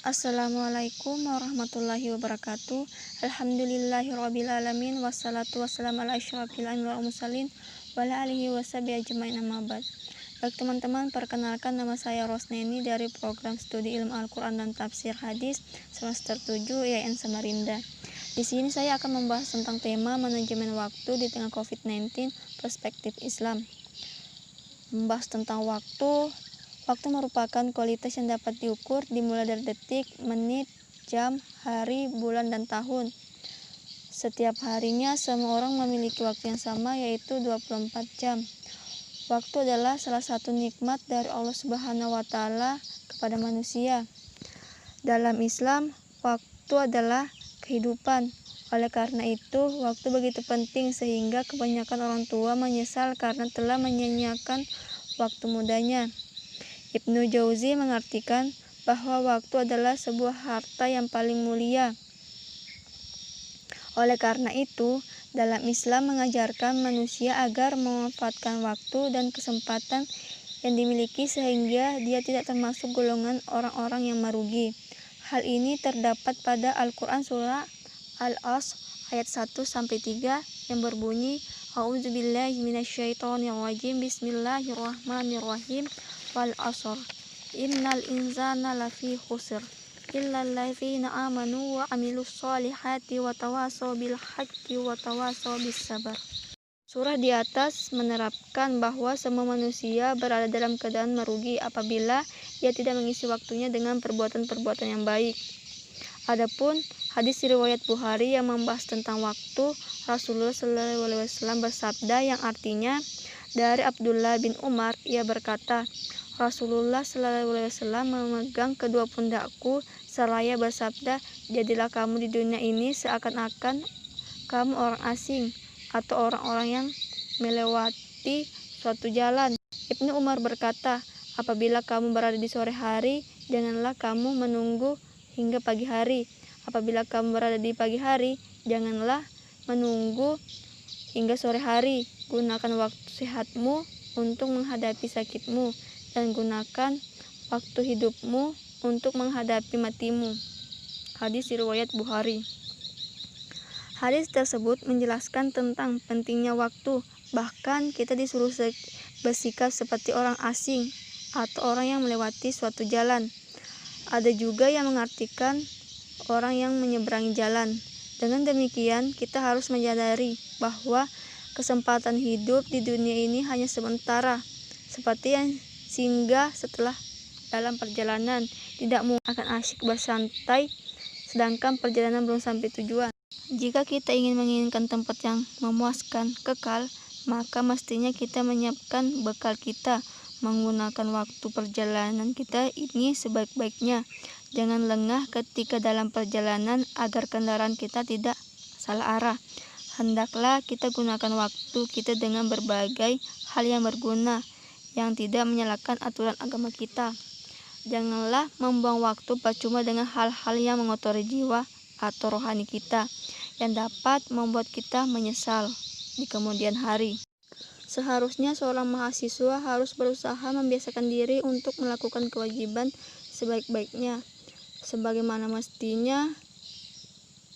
Assalamualaikum warahmatullahi wabarakatuh. Alhamdulillahirrabbilalamin. Wassalatu wassalamu ala asyrafil anbiya'i wal mursalin wa ala alihi washabihi ajmain, amma ba'd. Baik teman-teman, perkenalkan nama saya Rosneni dari program studi ilmu Al-Quran dan tafsir hadis semester 7 IAIN Samarinda. Di sini saya akan membahas tentang tema manajemen waktu di tengah COVID-19, perspektif Islam. Membahas tentang waktu. Waktu merupakan kualitas yang dapat diukur dimulai dari detik, menit, jam, hari, bulan, dan tahun. Setiap harinya semua orang memiliki waktu yang sama, yaitu 24 jam. Waktu adalah salah satu nikmat dari Allah Subhanahu wa Ta'ala kepada manusia. Dalam Islam, waktu adalah kehidupan. Oleh karena itu, waktu begitu penting sehingga kebanyakan orang tua menyesal karena telah menyia-nyiakan waktu mudanya. Ibnu Jauzi mengartikan bahwa waktu adalah sebuah harta yang paling mulia. Oleh karena itu, dalam Islam mengajarkan manusia agar memanfaatkan waktu dan kesempatan yang dimiliki sehingga dia tidak termasuk golongan orang-orang yang merugi. Hal ini terdapat pada Al-Quran surah Al-Asr ayat 1-3 yang berbunyi, A'udzubillahi minasyaitonirrajim, Bismillahirrahmanirrahim, wal asr, innal insana lafi khusr, illal ladzina amanu wa amilus solihati wa tawasaw bil haqqi wa tawasaw bis sabar. Surah di atas menerapkan bahwa semua manusia berada dalam keadaan merugi apabila ia tidak mengisi waktunya dengan perbuatan-perbuatan yang baik. Adapun hadis riwayat Bukhari yang membahas tentang waktu, Rasulullah SAW bersabda yang artinya, dari Abdullah bin Umar, ia berkata, Rasulullah SAW memegang kedua pundakku seraya bersabda, jadilah kamu di dunia ini seakan-akan kamu orang asing atau orang-orang yang melewati suatu jalan. Ibnu Umar berkata, apabila kamu berada di sore hari, janganlah kamu menunggu hingga pagi hari. Apabila kamu berada di pagi hari, janganlah menunggu hingga sore hari. Gunakan waktu sehatmu untuk menghadapi sakitmu, dan gunakan waktu hidupmu untuk menghadapi matimu. Hadis riwayat Bukhari. Hadis tersebut menjelaskan tentang pentingnya waktu. Bahkan kita disuruh bersikap seperti orang asing atau orang yang melewati suatu jalan. Ada juga yang mengartikan orang yang menyeberangi jalan. Dengan demikian, kita harus menyadari bahwa kesempatan hidup di dunia ini hanya sementara. Seperti yang singgah setelah dalam perjalanan, tidak mungkin akan asyik bersantai sedangkan perjalanan belum sampai tujuan. Jika kita ingin menginginkan tempat yang memuaskan, kekal, maka mestinya kita menyiapkan bekal kita, menggunakan waktu perjalanan kita ini sebaik-baiknya. Jangan lengah ketika dalam perjalanan agar kendaraan kita tidak salah arah. Hendaklah kita gunakan waktu kita dengan berbagai hal yang berguna, yang tidak menyalahkan aturan agama kita. Janganlah membuang waktu percuma dengan hal-hal yang mengotori jiwa atau rohani kita, yang dapat membuat kita menyesal di kemudian hari. Seharusnya seorang mahasiswa harus berusaha membiasakan diri untuk melakukan kewajiban sebaik-baiknya. Sebagaimana mestinya,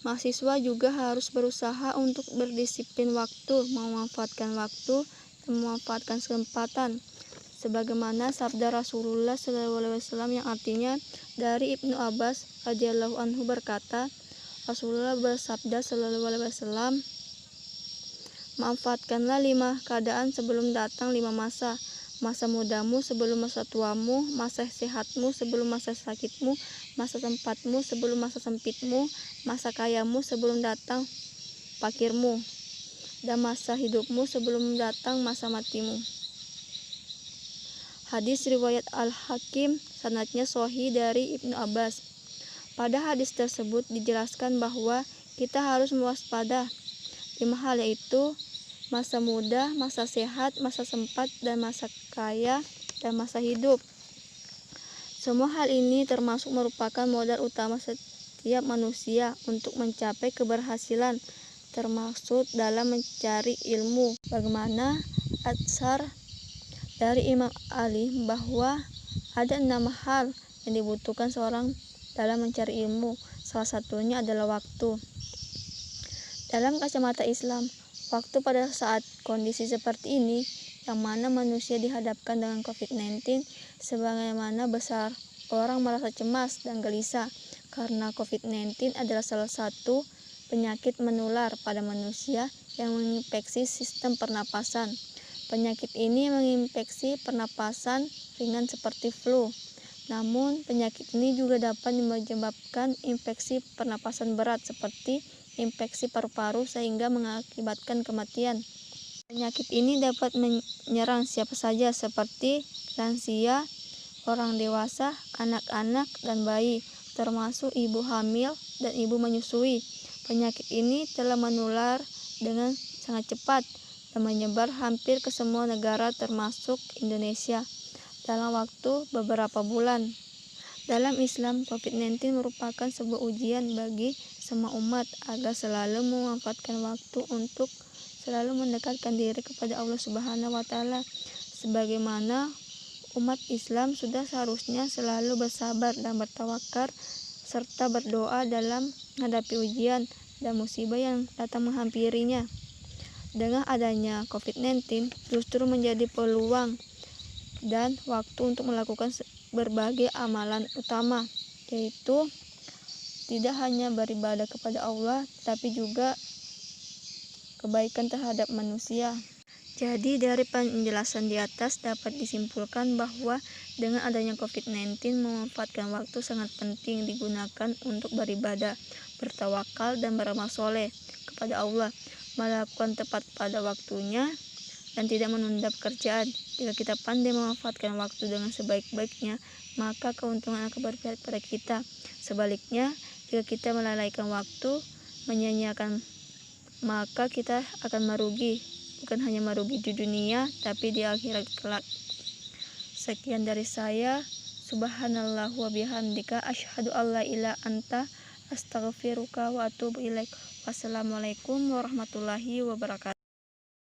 mahasiswa juga harus berusaha untuk berdisiplin waktu, memanfaatkan waktu, dan memanfaatkan kesempatan. Sebagaimana sabda Rasulullah SAW yang artinya, dari Ibnu Abbas radhiyallahu anhu berkata, Rasulullah bersabda SAW, manfaatkanlah 5 keadaan sebelum datang 5 masa. Masa mudamu sebelum masa tuamu, masa sehatmu sebelum masa sakitmu, masa tempatmu sebelum masa sempitmu, masa kayamu sebelum datang fakirmu, dan masa hidupmu sebelum datang masa matimu. Hadis riwayat Al-Hakim, sanadnya sahih dari Ibnu Abbas. Pada hadis tersebut dijelaskan bahwa kita harus mewaspada 5 hal, yaitu masa muda, masa sehat, masa sempat, dan masa kaya, dan masa hidup. Semua hal ini termasuk merupakan modal utama setiap manusia untuk mencapai keberhasilan, termasuk dalam mencari ilmu. Bagaimana atsar dari Imam Ali bahwa ada 6 hal yang dibutuhkan seorang dalam mencari ilmu. Salah satunya adalah waktu. Dalam kacamata Islam, waktu pada saat kondisi seperti ini, yang mana manusia dihadapkan dengan COVID-19, sebagaimana besar orang merasa cemas dan gelisah karena COVID-19 adalah salah satu penyakit menular pada manusia yang menginfeksi sistem pernapasan. Penyakit ini menginfeksi pernapasan ringan seperti flu. Namun, penyakit ini juga dapat menyebabkan infeksi pernapasan berat seperti infeksi paru-paru sehingga mengakibatkan kematian. Penyakit ini dapat menyerang siapa saja seperti lansia, orang dewasa, anak-anak, dan bayi, termasuk ibu hamil dan ibu menyusui. Penyakit ini telah menular dengan sangat cepat dan menyebar hampir ke semua negara termasuk Indonesia dalam waktu beberapa bulan. Dalam Islam, COVID-19 merupakan sebuah ujian bagi semua umat agar selalu memanfaatkan waktu untuk selalu mendekatkan diri kepada Allah Subhanahu wa Ta'ala. Sebagaimana umat Islam sudah seharusnya selalu bersabar dan bertawakal serta berdoa dalam menghadapi ujian dan musibah yang datang menghampirinya. Dengan adanya COVID-19 justru menjadi peluang dan waktu untuk melakukan berbagai amalan utama, yaitu tidak hanya beribadah kepada Allah, tapi juga kebaikan terhadap manusia. Jadi dari penjelasan di atas dapat disimpulkan bahwa dengan adanya COVID-19 memanfaatkan waktu sangat penting digunakan untuk beribadah, bertawakal, dan beramal soleh kepada Allah, melakukan tepat pada waktunya, dan tidak menunda pekerjaan. Jika kita pandai memanfaatkan waktu dengan sebaik-baiknya, maka keuntungan akan berpihak pada kita. Sebaliknya, jika kita melalaikan waktu, menyia-nyiakan, maka kita akan merugi. Bukan hanya merugi di dunia, tapi di akhirat kelak. Sekian dari saya. Subhanallah wa bihamdika asyhadu alla ilaha anta astaghfiruka wa atubu ilaik. Wassalamualaikum warahmatullahi wabarakatuh.